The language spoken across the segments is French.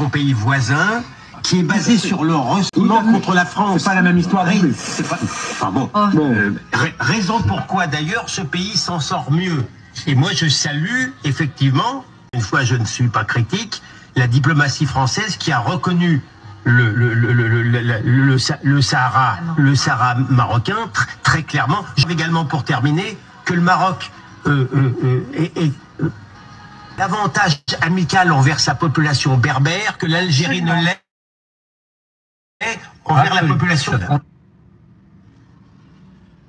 son pays voisin, qui est basé sur le ressentiment contre la France. C'est pas la même histoire. Oui, c'est pas... Enfin bon. Raison pourquoi d'ailleurs ce pays s'en sort mieux. Et moi je salue effectivement, une fois je ne suis pas critique, la diplomatie française qui a reconnu le Sahara marocain très clairement. Je veux également pour terminer que le Maroc est davantage amical envers sa population berbère que l'Algérie ne l'est envers la population.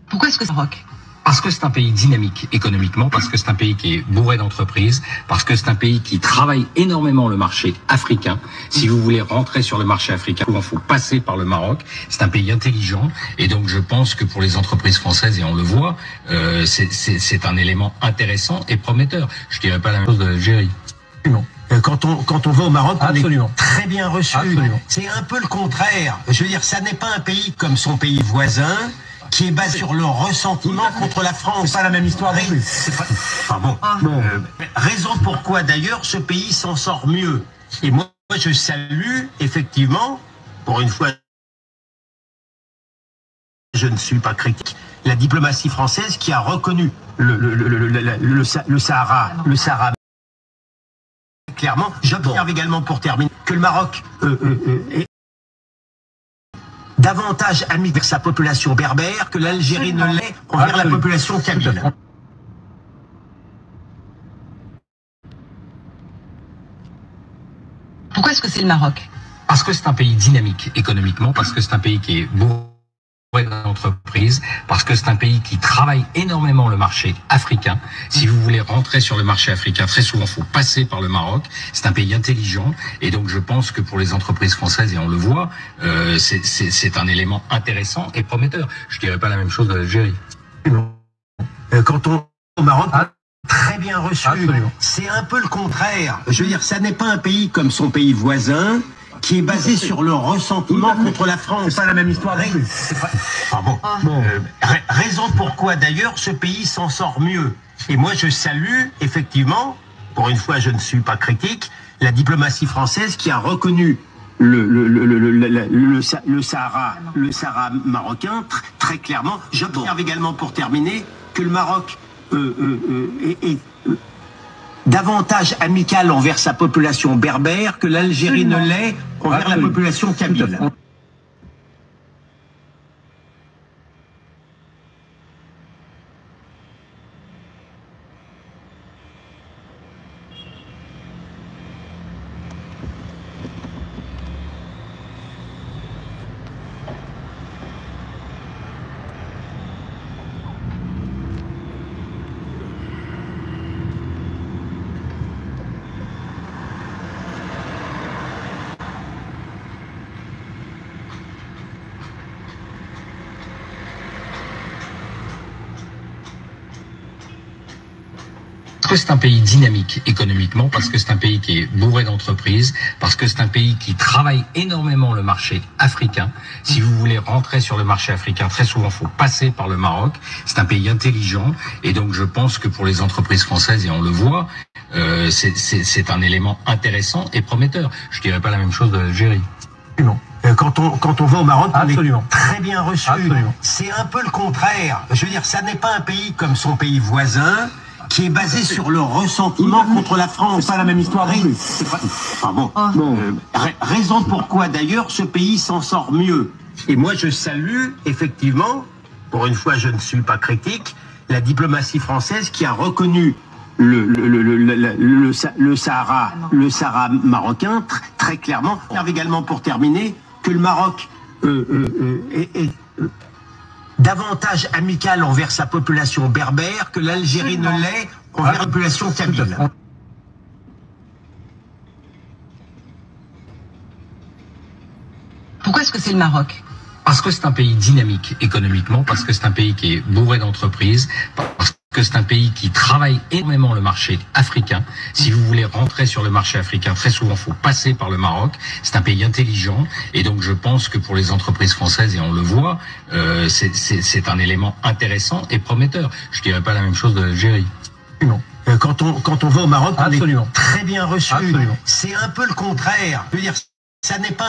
Pourquoi est-ce que c'est le Maroc? Parce que c'est un pays dynamique économiquement, parce que c'est un pays qui est bourré d'entreprises, parce que c'est un pays qui travaille énormément le marché africain. Si vous voulez rentrer sur le marché africain, il faut passer par le Maroc. C'est un pays intelligent et donc je pense que pour les entreprises françaises, et on le voit, c'est un élément intéressant et prometteur. Je dirais pas la même chose de l'Algérie. Non. Quand on va au Maroc, on Absolument. est très bien reçu. Absolument. C'est un peu le contraire. Je veux dire, ça n'est pas un pays comme son pays voisin, qui est basé sur le ressentiment contre la France. C'est pas la même histoire. Oui, c'est pas... Enfin bon. Raison pourquoi d'ailleurs ce pays s'en sort mieux. Et moi je salue effectivement, pour une fois je ne suis pas critique, la diplomatie française qui a reconnu le Sahara clairement. J'observe également pour terminer que le Maroc est davantage ami vers sa population berbère que l'Algérie ne l'est envers la population kabyle. Pourquoi est-ce que c'est le Maroc? Parce que c'est un pays dynamique économiquement, parce que c'est un pays qui est bourré d'entreprises, parce que c'est un pays qui travaille énormément le marché africain. Si vous voulez rentrer sur le marché africain, très souvent, il faut passer par le Maroc. C'est un pays intelligent et donc je pense que pour les entreprises françaises, et on le voit, c'est un élément intéressant et prometteur. Je dirais pas la même chose de l'Algérie. Quand on au Maroc, très bien reçu. Absolument. C'est un peu le contraire. Je veux dire, ça n'est pas un pays comme son pays voisin, qui est basé sur le ressentiment contre la France. C'est pas la même histoire. Oui, c'est pas... Enfin bon. Raison pourquoi d'ailleurs ce pays s'en sort mieux. Et moi je salue effectivement, pour une fois je ne suis pas critique, la diplomatie française qui a reconnu le Sahara marocain très clairement. J'observe également pour terminer que le Maroc est davantage amical envers sa population berbère que l'Algérie ne l'est envers la population kabyle. Parce que c'est un pays dynamique économiquement, parce que c'est un pays qui est bourré d'entreprises, parce que c'est un pays qui travaille énormément le marché africain. Si vous voulez rentrer sur le marché africain, très souvent, il faut passer par le Maroc. C'est un pays intelligent et donc je pense que pour les entreprises françaises, et on le voit, c'est un élément intéressant et prometteur. Je dirais pas la même chose de l'Algérie. Non. Quand on va au Maroc, on Absolument. est très bien reçu. Absolument. C'est un peu le contraire. Je veux dire, ça n'est pas un pays comme son pays voisin, qui est basé sur le ressentiment contre la France. C'est pas la même histoire. Oui, c'est pas... Enfin bon. Raison pourquoi d'ailleurs ce pays s'en sort mieux. Et moi je salue effectivement, pour une fois je ne suis pas critique, la diplomatie française qui a reconnu le Sahara marocain très clairement. J'observe également pour terminer que le Maroc est davantage amical envers sa population berbère que l'Algérie ne l'est envers la population kabyle. Pourquoi est-ce que c'est le Maroc? Parce que c'est un pays dynamique économiquement, parce que c'est un pays qui est bourré d'entreprises, parce que c'est un pays qui travaille énormément le marché africain. Si vous voulez rentrer sur le marché africain, très souvent, il faut passer par le Maroc. C'est un pays intelligent et donc je pense que pour les entreprises françaises, et on le voit, c'est un élément intéressant et prometteur. Je dirais pas la même chose de l'Algérie. Non. Quand on va au Maroc, on Absolument. est très bien reçu. Absolument. C'est un peu le contraire. Je veux dire, ça n'est pas